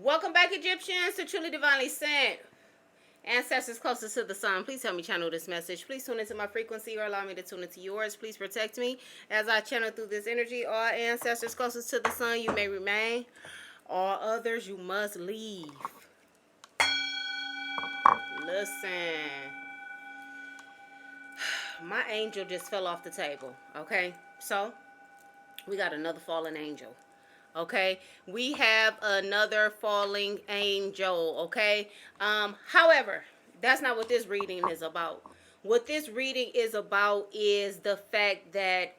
Welcome back, Egyptians, to Truly Divinely Sent. Ancestors closest to the sun, please help me channel this message. Please tune into my frequency or allow me to tune into yours. Please protect me as I channel through this energy. All ancestors closest to the sun, you may remain. All others, you must leave. Listen. My angel just fell off the table, okay? So, we got another fallen angel. Okay, we have another falling angel. Okay, however, that's not what this reading is about. What this reading is about is the fact that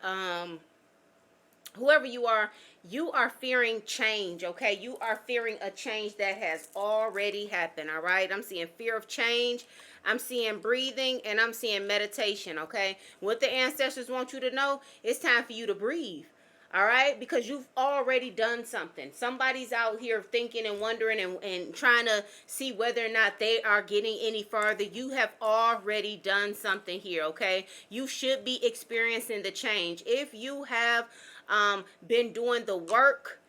whoever you are fearing change. Okay, you are fearing a change that has already happened. All right, I'm seeing fear of change, I'm seeing breathing, and I'm seeing meditation. Okay, what the ancestors want you to know, it's time for you to breathe. All right, because you've already done something. Somebody's out here thinking and wondering and trying to see whether or not they are getting any farther. You have already done something here. Okay, you should be experiencing the change. If you have been doing the work,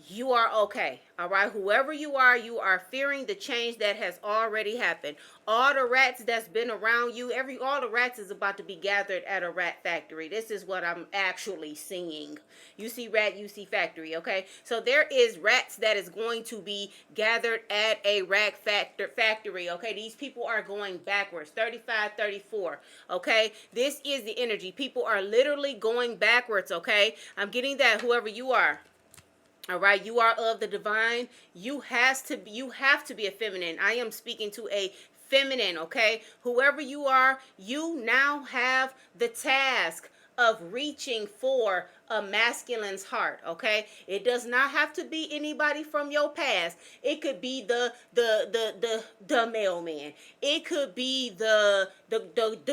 you are okay. All right, whoever you are fearing the change that has already happened. All the rats that's been around you, all the rats is about to be gathered at a rat factory. This is what I'm actually seeing. You see rat, you see factory. Okay, so there is rats that is going to be gathered at a rat factory. Okay, these people are going backwards. 35, 34. Okay, this is the energy. People are literally going backwards. Okay, I'm getting that. Whoever you are, all right, you are of the divine. You have to be a feminine. I am speaking to a feminine, okay? Whoever you are, you now have the task of reaching for a masculine's heart, okay? It does not have to be anybody from your past. It could be the mailman. It could be the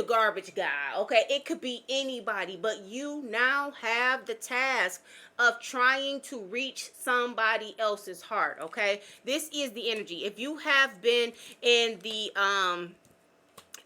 garbage guy, okay? It could be anybody, but you now have the task of trying to reach somebody else's heart, okay? This is the energy. If you have been in the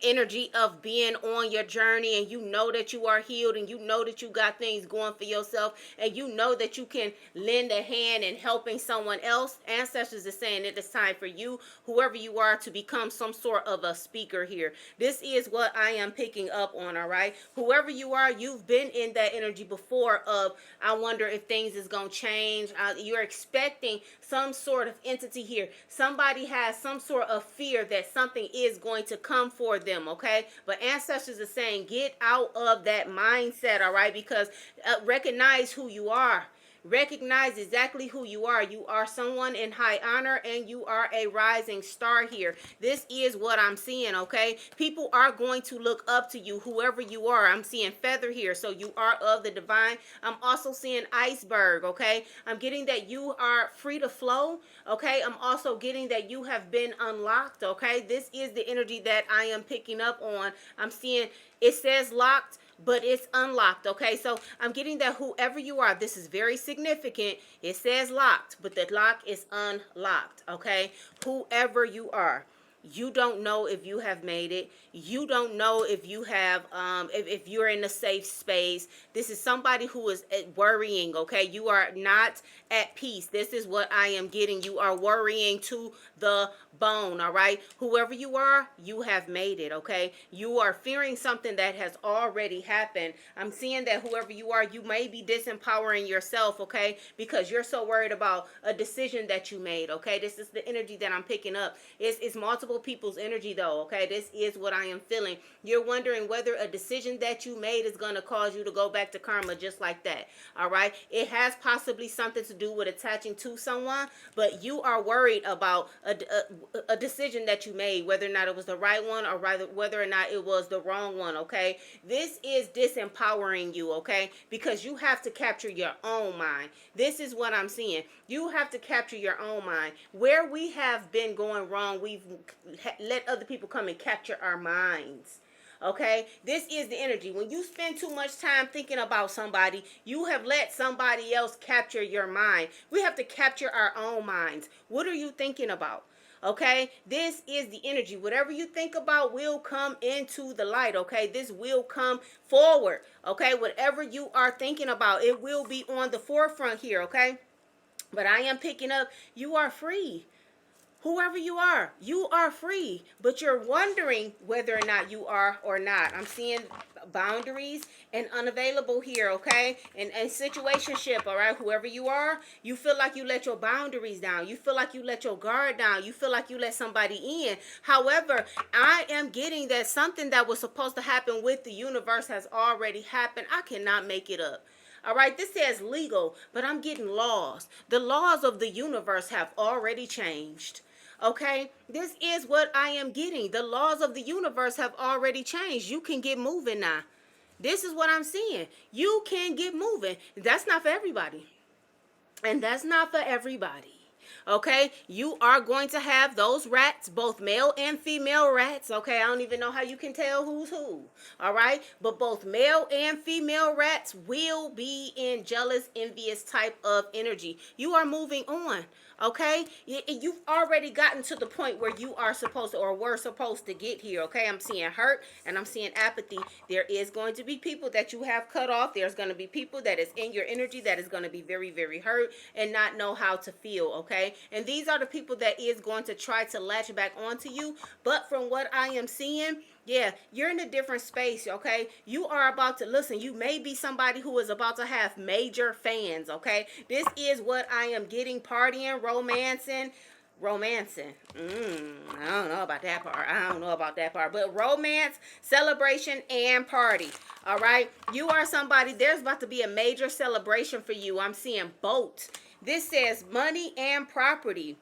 energy of being on your journey and you know that you are healed and you know that you got things going for yourself and you know that you can lend a hand in helping someone else, ancestors are saying it is time for you, whoever you are, to become some sort of a speaker here. This is what I am picking up on. All right, whoever you are, you've been in that energy before of, I wonder if things is gonna change. You're expecting some sort of entity here. Somebody has some sort of fear that something is going to come for them, okay? But ancestors are saying get out of that mindset, all right? Because recognize who you are. Recognize exactly who you are. You are someone in high honor and you are a rising star here. This is what I'm seeing, okay? People are going to look up to you, whoever you are. I'm seeing feather here, so you are of the divine. I'm also seeing iceberg, okay? I'm getting that you are free to flow, okay? I'm also getting that you have been unlocked, okay? This is the energy that I am picking up on. I'm seeing it says locked, but it's unlocked, okay? So I'm getting that whoever you are, this is very significant. It says locked, but the lock is unlocked, okay? Whoever you are, you don't know if you have made it. You don't know if you have if you're in a safe space. This is somebody who is worrying, okay? You are not at peace. This is what I am getting. You are worrying to the bone, all right? Whoever you are, you have made it, okay? You are fearing something that has already happened. I'm seeing that whoever you are, you may be disempowering yourself, okay? Because you're so worried about a decision that you made, okay? This is the energy that I'm picking up. It's multiple people's energy though, okay? This is what I am feeling. You're wondering whether a decision that you made is going to cause you to go back to karma just like that, all right? It has possibly something to do with attaching to someone, but you are worried about a decision that you made, whether or not it was the right one or whether or not it was the wrong one, okay? This is disempowering you, okay? Because you have to capture your own mind. This is what I'm seeing. You have to capture your own mind. Where we have been going wrong, we've let other people come and capture our minds. Okay, this is the energy. When you spend too much time thinking about somebody, you have let somebody else capture your mind. We have to capture our own minds. What are you thinking about? Okay, this is the energy. Whatever you think about will come into the light. Okay, this will come forward. Okay, whatever you are thinking about, it will be on the forefront here. Okay, But I am picking up, you are free. Whoever you are free, but you're wondering whether or not you are or not. I'm seeing boundaries and unavailable here, okay? And situationship, all right? Whoever you feel like you let your boundaries down. You feel like you let your guard down. You feel like you let somebody in. However, I am getting that something that was supposed to happen with the universe has already happened. I cannot make it up. All right, this says legal, but I'm getting laws. The laws of the universe have already changed. Okay, this is what I am getting. The laws of the universe have already changed. You can get moving now. This is what I'm seeing. You can get moving. That's not for everybody. And that's not for everybody. Okay, you are going to have those rats, both male and female rats. Okay, I don't even know how you can tell who's who. All right, but both male and female rats will be in jealous, envious type of energy. You are moving on. Okay, you've already gotten to the point where you are supposed to, or were supposed to get here. Okay, I'm seeing hurt and I'm seeing apathy. There is going to be people that you have cut off. There's going to be people that is in your energy that is going to be very, very hurt and not know how to feel. Okay, and these are the people that is going to try to latch back onto you. But from what I am seeing, yeah, you're in a different space, okay? You are about to, listen, you may be somebody who is about to have major fans, okay? This is what I am getting, partying, romancing. I don't know about that part. I don't know about that part. But romance, celebration, and party, all right? You are somebody, there's about to be a major celebration for you. I'm seeing boat. This says money and property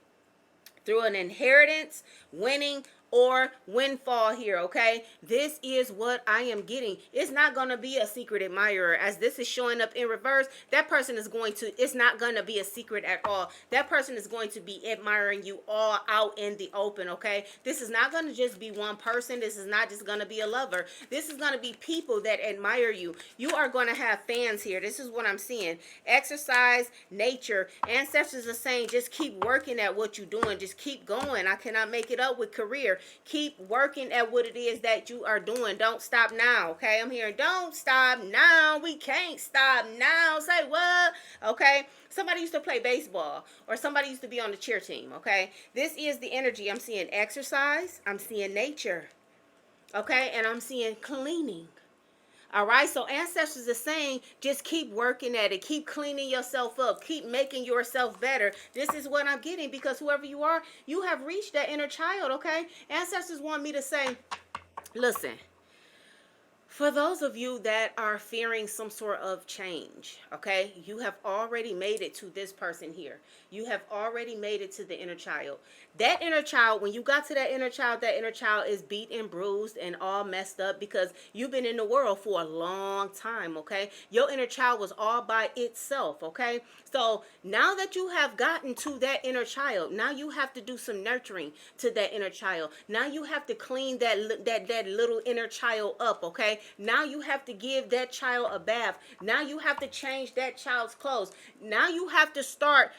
through an inheritance, winning, or windfall here, okay? This is what I am getting. It's not going to be a secret admirer. As this is showing up in reverse, that person is going to, it's not going to be a secret at all. That person is going to be admiring you all out in the open, okay? This is not going to just be one person. This is not just going to be a lover. This is going to be people that admire you. You are going to have fans here. This is what I'm seeing. Exercise, nature, ancestors are saying just keep working at what you're doing. Just keep going. I cannot make it up with career. Keep working at what it is that you are doing. Don't stop now, okay? I'm hearing don't stop now. We can't stop now. Say what? Okay? Somebody used to play baseball or somebody used to be on the cheer team, okay? This is the energy. I'm seeing exercise. I'm seeing nature, okay? And I'm seeing cleaning. All right, so ancestors are saying just keep working at it. Keep cleaning yourself up. Keep making yourself better. This is what I'm getting because whoever you are, you have reached that inner child, okay? Ancestors want me to say, listen, for those of you that are fearing some sort of change, okay, you have already made it to this person here. You have already made it to the inner child. That inner child, when you got to that inner child is beat and bruised and all messed up because you've been in the world for a long time, okay? Your inner child was all by itself, okay? So now that you have gotten to that inner child, now you have to do some nurturing to that inner child. Now you have to clean that little inner child up, okay? Now you have to give that child a bath. Now you have to change that child's clothes. Now you have to start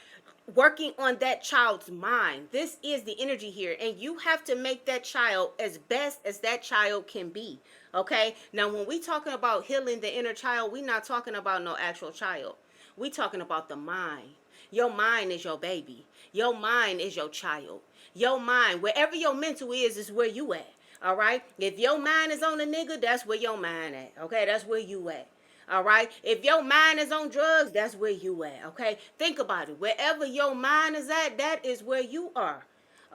working on that child's mind. This is the energy here, and you have to make that child as best as that child can be, okay? Now when we talking about healing the inner child, we not talking about no actual child. We talking about the mind. Your mind is your baby. Your mind is your child. Your mind, wherever your mental is where you at. All right, if your mind is on a nigga, that's where your mind at. Okay, that's where you at. All right, if your mind is on drugs, that's where you at. Okay, think about it. Wherever your mind is at, that is where you are.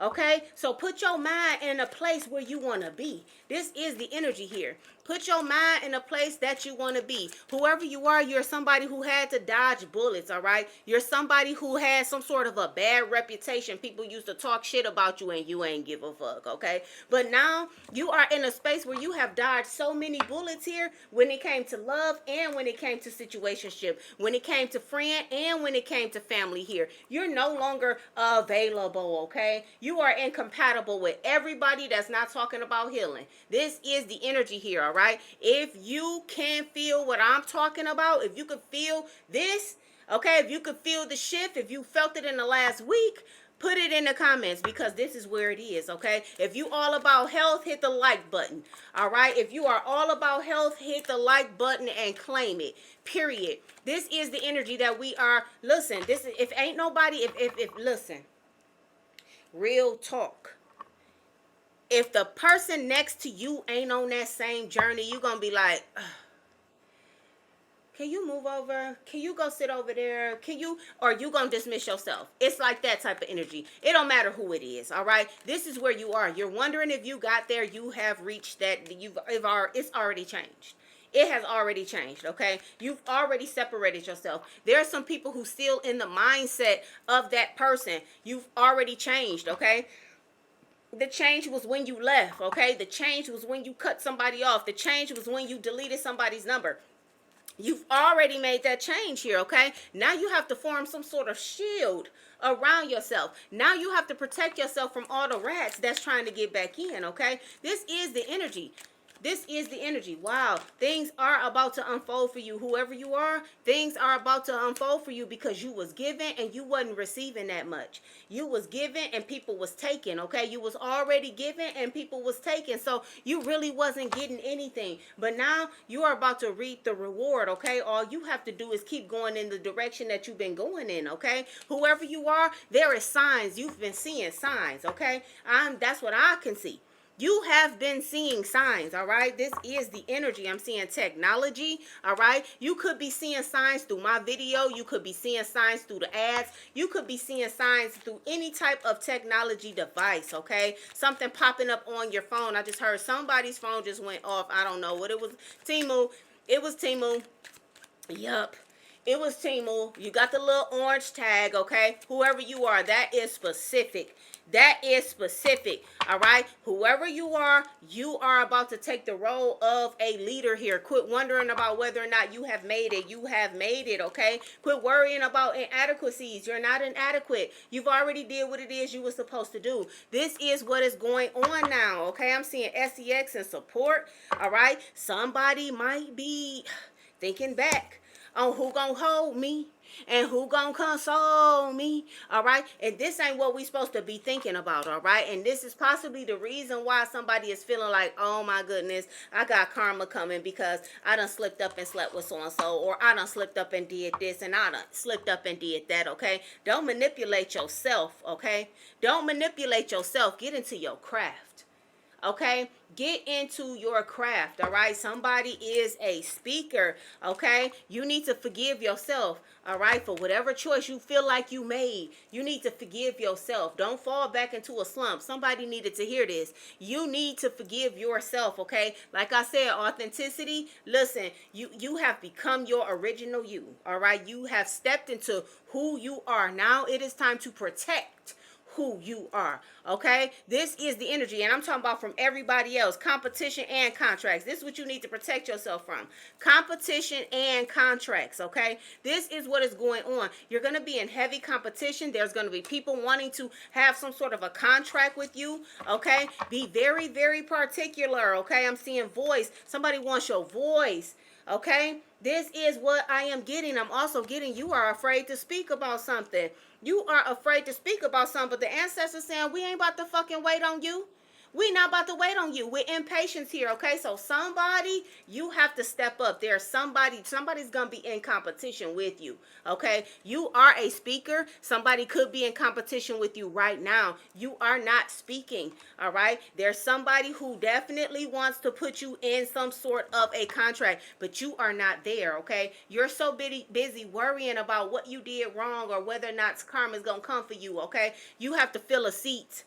Okay, so put your mind in a place where you want to be. This is the energy here. Put your mind in a place that you want to be. Whoever you are, you're somebody who had to dodge bullets, all right? You're somebody who has some sort of a bad reputation. People used to talk shit about you and you ain't give a fuck, okay? But now you are in a space where you have dodged so many bullets here when it came to love and when it came to situationship, when it came to friend and when it came to family here. You're no longer available, okay? You are incompatible with everybody that's not talking about healing. This is the energy here, all right? If you can feel what I'm talking about, if you can feel this, okay, if you could feel the shift, if you felt it in the last week, Put it in the comments, because this is where it is, okay? If you all about health, hit the like button, all right? If you are all about health, hit the like button and claim it, period. This is the energy that we are, listen, this is, if ain't nobody, listen, real talk. If the person next to you ain't on that same journey, you gonna be like, ugh, can you move over? Can you go sit over there? Can you, or you gonna dismiss yourself? It's like that type of energy. It don't matter who it is, all right? This is where you are. You're wondering if you got there. You have reached that. It's already changed. It has already changed, okay? You've already separated yourself. There are some people who still in the mindset of that person. You've already changed, okay? The change was when you left, okay? The change was when you cut somebody off. The change was when you deleted somebody's number. You've already made that change here, okay? Now you have to form some sort of shield around yourself. Now you have to protect yourself from all the rats that's trying to get back in, okay? This is the energy. This is the energy. Wow. Things are about to unfold for you. Whoever you are, things are about to unfold for you, because you was given and you wasn't receiving that much. You was given and people was taking, okay? You was already given and people was taking. So you really wasn't getting anything. But now you are about to reap the reward, okay? All you have to do is keep going in the direction that you've been going in, okay? Whoever you are, there is signs. You've been seeing signs, okay? That's what I can see. You have been seeing signs, all right? This is the energy. I'm seeing technology, all right? You could be seeing signs through my video. You could be seeing signs through the ads. You could be seeing signs through any type of technology device, okay? Something popping up on your phone. I just heard somebody's phone just went off. I don't know what it was. Timu. It was Timu. Yup. It was Timu. You got the little orange tag, okay? Whoever you are, that is specific. That is specific, all right? Whoever you are about to take the role of a leader here. Quit wondering about whether or not you have made it. You have made it, okay? Quit worrying about inadequacies. You're not inadequate. You've already did what it is you were supposed to do. This is what is going on now, okay? I'm seeing SEX and support, all right? Somebody might be thinking back on who gonna hold me and who gonna console me, all right? And this ain't what we supposed to be thinking about, all right? And this is possibly the reason why somebody is feeling like, oh my goodness, I got karma coming because I done slipped up and slept with so-and-so, or I done slipped up and did this, and I done slipped up and did that, okay? Don't manipulate yourself, okay? Don't manipulate yourself. Get into your craft. Okay, get into your craft, all right? Somebody is a speaker, okay? You need to forgive yourself, all right? For whatever choice you feel like you made, you need to forgive yourself. Don't fall back into a slump. Somebody needed to hear this. You need to forgive yourself, okay? Like I said, authenticity, listen, you have become your original you, all right? You have stepped into who you are. Now it is time to protect who you are, okay? This is the energy, and I'm talking about from everybody else. Competition and contracts. This is what you need to protect yourself from. Competition and contracts, okay? This is what is going on. You're going to be in heavy competition. There's going to be people wanting to have some sort of a contract with you, okay? Be very, very particular, okay? I'm seeing voice. Somebody wants your voice, okay? This is what I am getting. I'm also getting you are afraid to speak about something. You are afraid to speak about something, but the ancestors saying we ain't about to fucking wait on you. We not about to wait on you. We're impatient here, okay? So somebody, you have to step up. There's somebody's going to be in competition with you, okay? You are a speaker. Somebody could be in competition with you right now. You are not speaking, all right? There's somebody who definitely wants to put you in some sort of a contract, but you are not there, okay? You're so busy worrying about what you did wrong or whether or not karma is going to come for you, okay? You have to fill a seat.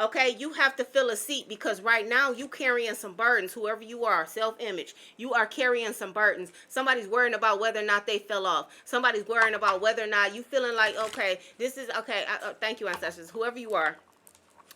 Okay, you have to fill a seat, because right now you carrying some burdens. Whoever you are, self-image, you are carrying some burdens. Somebody's worrying about whether or not they fell off. Somebody's worrying about whether or not you feeling like, okay, this is okay. Thank you, ancestors. Whoever you are,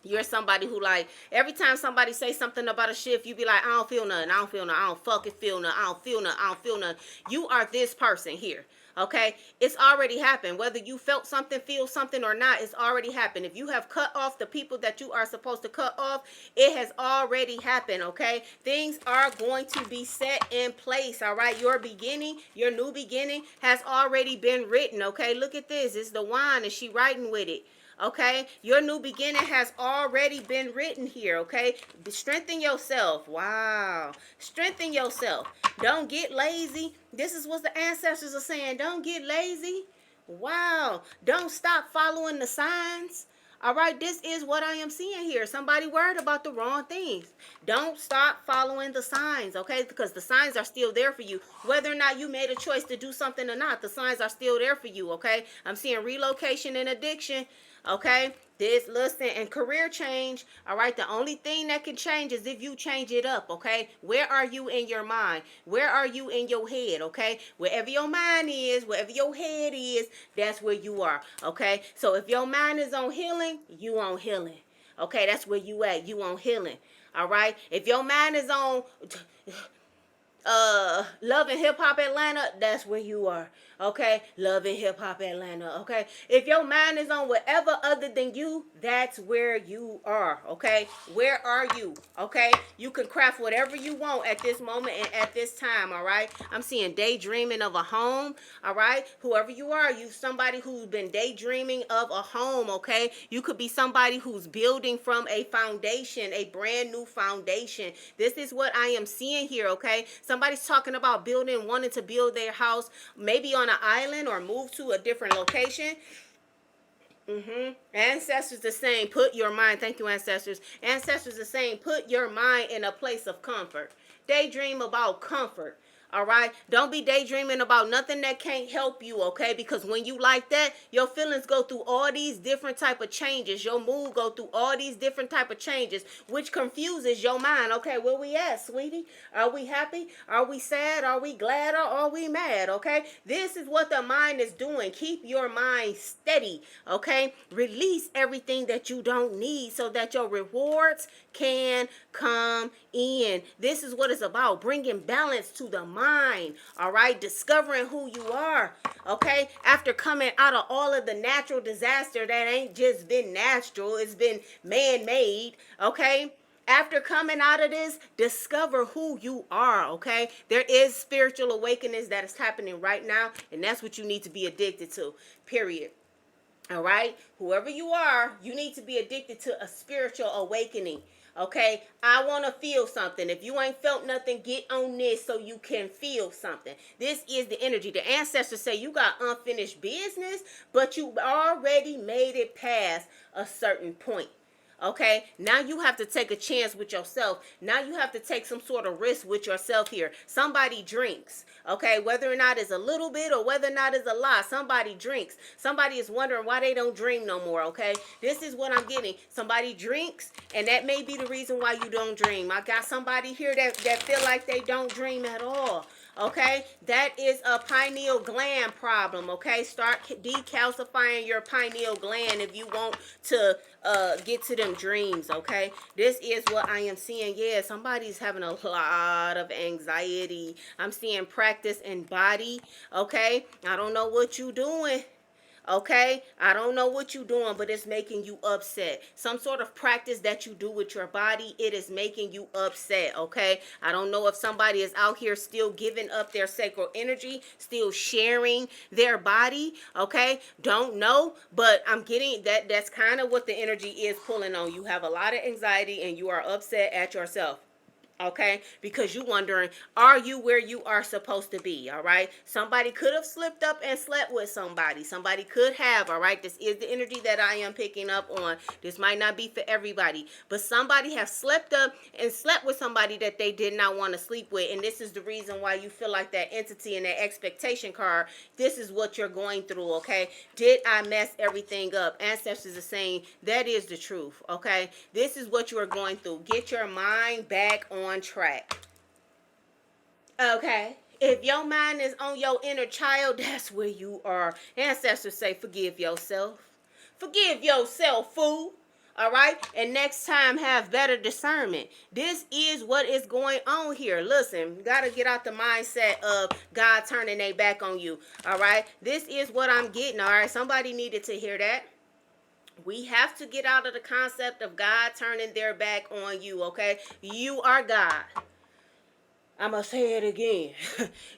you're somebody who, like, every time somebody say something about a shift, you be like, I don't feel nothing. I don't feel nothing. I don't fucking feel nothing. I don't feel nothing. I don't feel nothing. You are this person here. Okay, it's already happened. Whether you felt something, feel something or not, it's already happened. If you have cut off the people that you are supposed to cut off, it has already happened. Okay, things are going to be set in place. All right, your beginning, your new beginning has already been written. Okay, look at this. It's the wine and she writing with it. Okay, your new beginning has already been written here. Okay, strengthen yourself. Wow, strengthen yourself. Don't get lazy. This is what the ancestors are saying. Don't get lazy. Wow, don't stop following the signs. All right, this is what I am seeing here. Somebody worried about the wrong things. Don't stop following the signs, okay? Because the signs are still there for you. Whether or not you made a choice to do something or not, the signs are still there for you, okay? I'm seeing relocation and addiction, okay? This, listen, and career change, all right? The only thing that can change is if you change it up, okay? Where are you in your mind? Where are you in your head, okay? Wherever your mind is, wherever your head is, that's where you are, okay? So if your mind is on healing, you on healing, okay? That's where you at. You on healing, all right? If your mind is on Love and Hip Hop Atlanta, that's where you are. Okay, Love and Hip Hop Atlanta. Okay, if your mind is on whatever other than you, that's where you are. Okay, where are you? Okay, you can craft whatever you want at this moment and at this time. All right, I'm seeing daydreaming of a home. All right, whoever you are, you somebody who's been daydreaming of a home. Okay, you could be somebody who's building from a foundation, a brand new foundation. This is what I am seeing here. Okay, somebody's talking about building, wanting to build their house, maybe on an island or move to a different location. Ancestors are saying, put your mind, thank you, ancestors. Ancestors are saying, put your mind in a place of comfort. Daydream about comfort. All right, don't be daydreaming about nothing that can't help you, okay? Because when you like that, your feelings go through all these different type of changes. Your mood go through all these different type of changes, which confuses your mind. Okay, where we at, sweetie? Are we happy? Are we sad? Are we glad? Or are we mad? Okay, this is what the mind is doing. Keep your mind steady, okay? Release everything that you don't need so that your rewards can come in. This is what it's about, bringing balance to the mind, all right? Discovering who you are, okay? After coming out of all of the natural disaster that ain't just been natural, it's been man-made, okay? After coming out of this, discover who you are, okay? There is spiritual awakenings that is happening right now, and that's what you need to be addicted to, period. All right, whoever you are, you need to be addicted to a spiritual awakening. Okay, I want to feel something. If you ain't felt nothing, get on this so you can feel something. This is the energy. The ancestors say you got unfinished business, but you already made it past a certain point. Okay, now you have to take a chance with yourself. Now you have to take some sort of risk with yourself here. Somebody drinks, okay, whether or not it's a little bit or whether or not it's a lot. Somebody drinks. Somebody is wondering why they don't dream no more, okay? This is what I'm getting. Somebody drinks, and that may be the reason why you don't dream. I got somebody here that feel like they don't dream at all. Okay, that is a pineal gland problem. Okay, start decalcifying your pineal gland if you want to get to them dreams. Okay, this is what I am seeing. Yeah, somebody's having a lot of anxiety. I'm seeing practice in body. Okay, I don't know what you doing. Okay, I don't know what you're doing, but it's making you upset. Some sort of practice that you do with your body, it is making you upset. Okay, I don't know if somebody is out here still giving up their sacral energy, still sharing their body. Okay, don't know, but I'm getting that. That's kind of what the energy is pulling on. You have a lot of anxiety and you are upset at yourself. Okay, because you wondering, are you where you are supposed to be? All right, somebody could have slipped up and slept with somebody could have. All right, this is the energy that I am picking up on. This might not be for everybody, but somebody have slept up and slept with somebody that they did not want to sleep with, and this is the reason why you feel like that entity and that expectation card. This is what you're going through. Okay, did I mess everything up? Ancestors are saying that is the truth. Okay, this is what you are going through. Get your mind back on track. Okay, if your mind is on your inner child, that's where you are. Ancestors say forgive yourself. Forgive yourself, fool. All right, and next time have better discernment. This is what is going on here. Listen, you gotta get out the mindset of God turning their back on you. All right, this is what I'm getting. All right, somebody needed to hear that. We have to get out of the concept of God turning their back on you, okay? You are God. I'm going to say it again.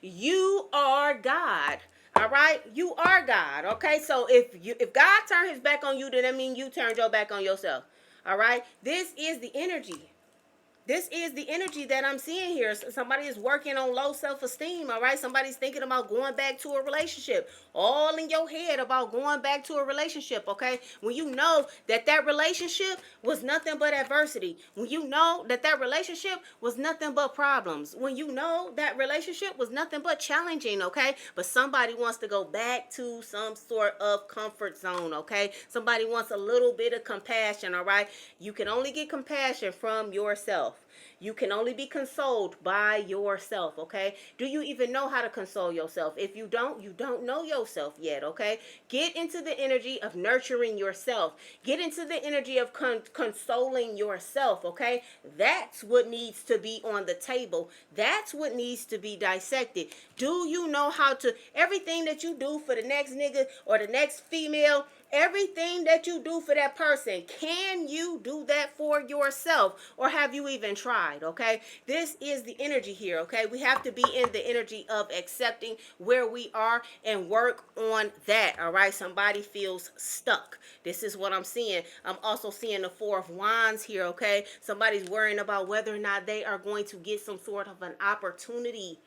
You are God. All right, you are God. Okay, so if God turned his back on you, then that means you turned your back on yourself. All right, this is the energy. This is the energy that I'm seeing here. Somebody is working on low self-esteem, all right? Somebody's thinking about going back to a relationship. All in your head about going back to a relationship, okay? When you know that that relationship was nothing but adversity. When you know that that relationship was nothing but problems. When you know that relationship was nothing but challenging, okay? But somebody wants to go back to some sort of comfort zone, okay? Somebody wants a little bit of compassion, all right? You can only get compassion from yourself. You can only be consoled by yourself, okay? Do you even know how to console yourself? If you don't know yourself yet, okay? Get into the energy of nurturing yourself. Get into the energy of consoling yourself, okay? That's what needs to be on the table. That's what needs to be dissected. Do you know how to, everything that you do for the next nigga or the next female, everything that you do for that person, can you do that for yourself? Or have you even tried? Okay, this is the energy here. Okay, we have to be in the energy of accepting where we are and work on that. All right, somebody feels stuck. This is what I'm seeing. I'm also seeing the Four of Wands here. Okay, somebody's worrying about whether or not they are going to get some sort of an opportunity.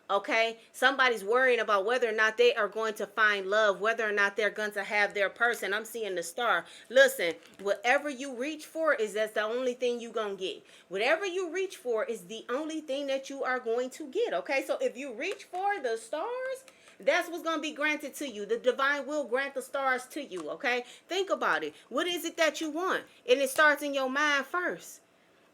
Okay, somebody's worrying about whether or not they are going to find love, whether or not they're going to have their person. I'm seeing the star. Listen, whatever you reach for is that's the only thing you're going to get. Whatever you reach for is the only thing that you are going to get. Okay, so if you reach for the stars, that's what's going to be granted to you. The divine will grant the stars to you. Okay, think about it. What is it that you want? And it starts in your mind first.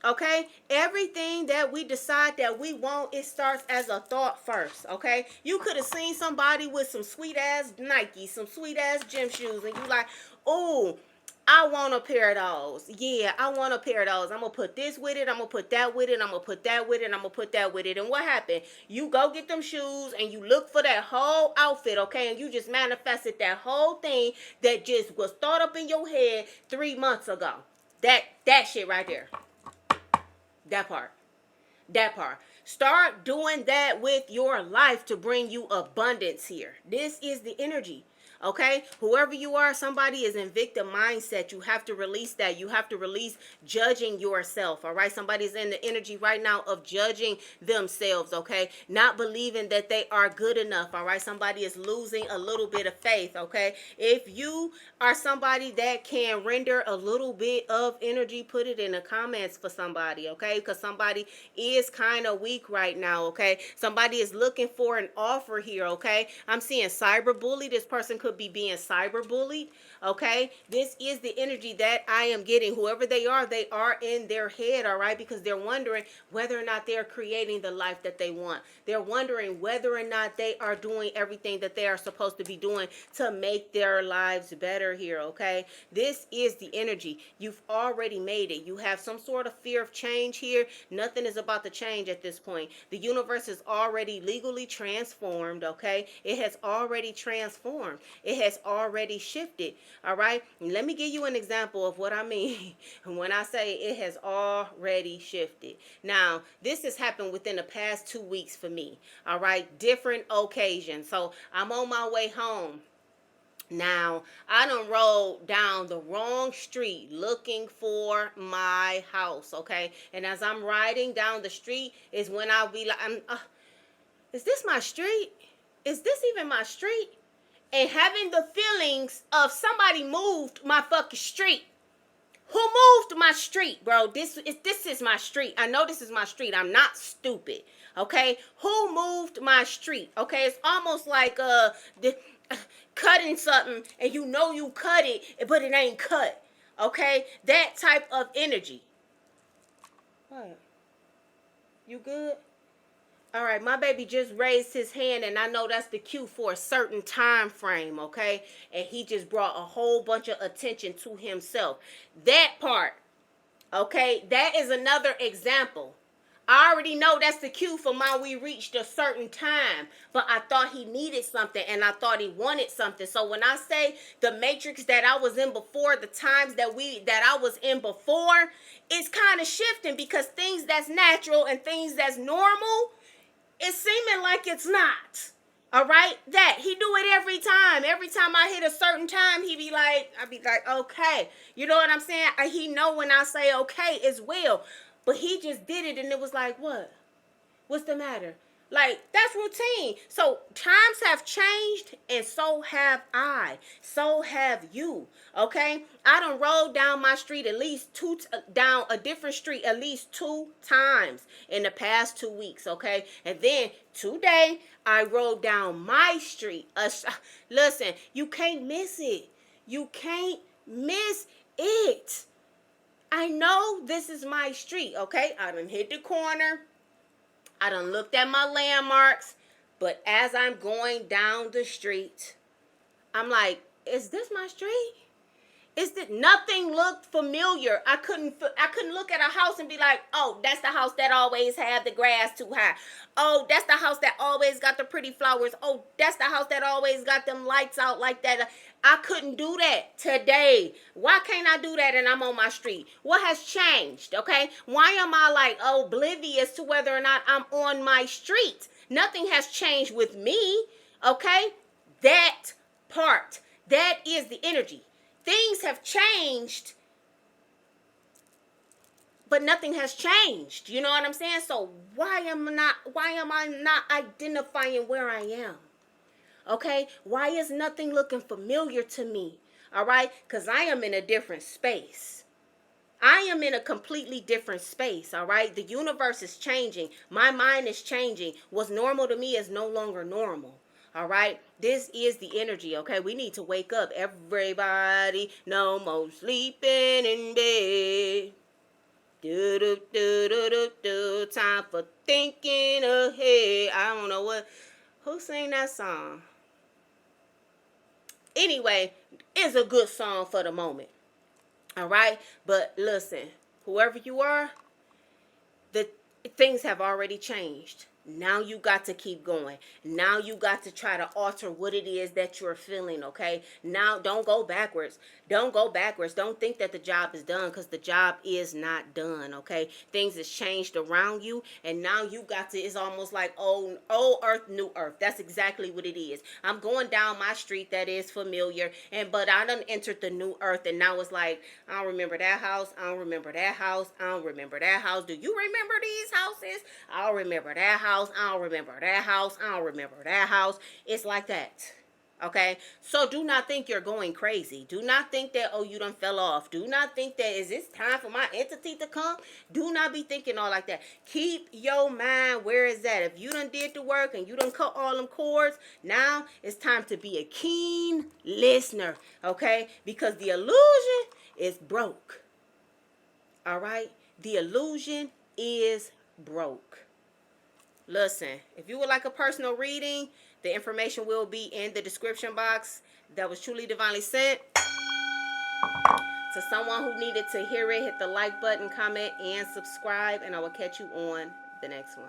Okay, everything that we decide that we want, it starts as a thought first. Okay, you could have seen somebody with some sweet ass Nike, some sweet ass gym shoes, and you like, oh, I want a pair of those. Yeah, I want a pair of those. I'm gonna put this with it, I'm gonna put that with it, I'm gonna put that with it, I'm gonna put that with it. And what happened? You go get them shoes and you look for that whole outfit, okay, and you just manifested that whole thing that just was thought up in your head 3 months ago. That shit right there. That part. That part. Start doing that with your life to bring you abundance here. This is the energy. Okay, whoever you are, somebody is in victim mindset. You have to release that. You have to release judging yourself. All right, somebody's in the energy right now of judging themselves. Okay, not believing that they are good enough. All right, somebody is losing a little bit of faith. Okay, if you are somebody that can render a little bit of energy, put it in the comments for somebody. Okay, because somebody is kind of weak right now. Okay, somebody is looking for an offer here. Okay, I'm seeing cyberbully. This person could be being cyberbullied. Okay, this is the energy that I am getting. Whoever they are in their head. All right, because they're wondering whether or not they're creating the life that they want. They're wondering whether or not they are doing everything that they are supposed to be doing to make their lives better here. Okay, this is the energy. You've already made it. You have some sort of fear of change here. Nothing is about to change at this point. The universe is already legally transformed. Okay, it has already transformed. It has already shifted. All right, let me give you an example of what I mean when I say it has already shifted. Now, this has happened within the past 2 weeks for me. All right, different occasions. So I'm on my way home. Now, I done rolled down the wrong street looking for my house, okay? And as I'm riding down the street is when I'll be like, is this my street? Is this even my street? And having the feelings of somebody moved my fucking street. Who moved my street, bro? This is my street. I know this is my street. I'm not stupid, okay? Who moved my street? Okay, it's almost like cutting something and you know you cut it, but it ain't cut. Okay, that type of energy. What? You good? All right, my baby just raised his hand, and I know that's the cue for a certain time frame, okay? And he just brought a whole bunch of attention to himself. That part, okay, that is another example. I already know that's the cue for my we reached a certain time, but I thought he needed something and I thought he wanted something. So when I say the matrix that I was in before, the times that I was in before, it's kind of shifting because things that's natural and things that's normal, it's seeming like it's not. All right, that he do it every time. Every time I hit a certain time, I be like, okay, you know what I'm saying? He know when I say okay as well, but he just did it, and it was like, what? What's the matter? Like, that's routine. So times have changed, and so have I. So have you. Okay? I done rolled down my street at least down a different street at least 2 times in the past 2 weeks. Okay? And then today I rode down my street. Listen, you can't miss it. You can't miss it. I know this is my street. Okay? I done hit the corner. I done looked at my landmarks, but as I'm going down the street, I'm like, is this my street? Is that nothing looked familiar? I couldn't look at a house and be like, oh, that's the house that always had the grass too high. Oh, that's the house that always got the pretty flowers. Oh, that's the house that always got them lights out like that. I couldn't do that today. Why can't I do that and I'm on my street? What has changed, okay? Why am I like oblivious to whether or not I'm on my street? Nothing has changed with me, okay? That part, that is the energy. Things have changed, but nothing has changed. You know what I'm saying? So why am I not identifying where I am? Okay? Why is nothing looking familiar to me? All right? Because I am in a different space. I am in a completely different space, all right? The universe is changing. My mind is changing. What's normal to me is no longer normal. All right, this is the energy. Okay, we need to wake up, everybody. No more sleeping in bed. Do do do do do do. Time for thinking ahead. I don't know who sang that song. Anyway, it's a good song for the moment. All right, but listen, whoever you are, the things have already changed. Now you got to keep going. Now you got to try to alter what it is that you're feeling, okay? Now don't go backwards. Don't go backwards. Don't think that the job is done, because the job is not done, okay? Things has changed around you, and now you got to, it's almost like old earth, new earth. That's exactly what it is. I'm going down my street that is familiar, but I done entered the new earth, and now it's like, I don't remember that house. I don't remember that house. I don't remember that house. Do you remember these houses? I don't remember that house. I don't remember that house. I don't remember that house. It's like that. Okay? So do not think you're going crazy. Do not think that, oh, you done fell off. Do not think that, is this time for my entity to come? Do not be thinking all like that. Keep your mind where it's at. If you done did the work and you done cut all them cords, now it's time to be a keen listener. Okay? Because the illusion is broke. All right? The illusion is broke. Listen, if you would like a personal reading, the information will be in the description box. That was Truly Divinely Sent. To someone who needed to hear it, hit the like button, comment, and subscribe, and I will catch you on the next one.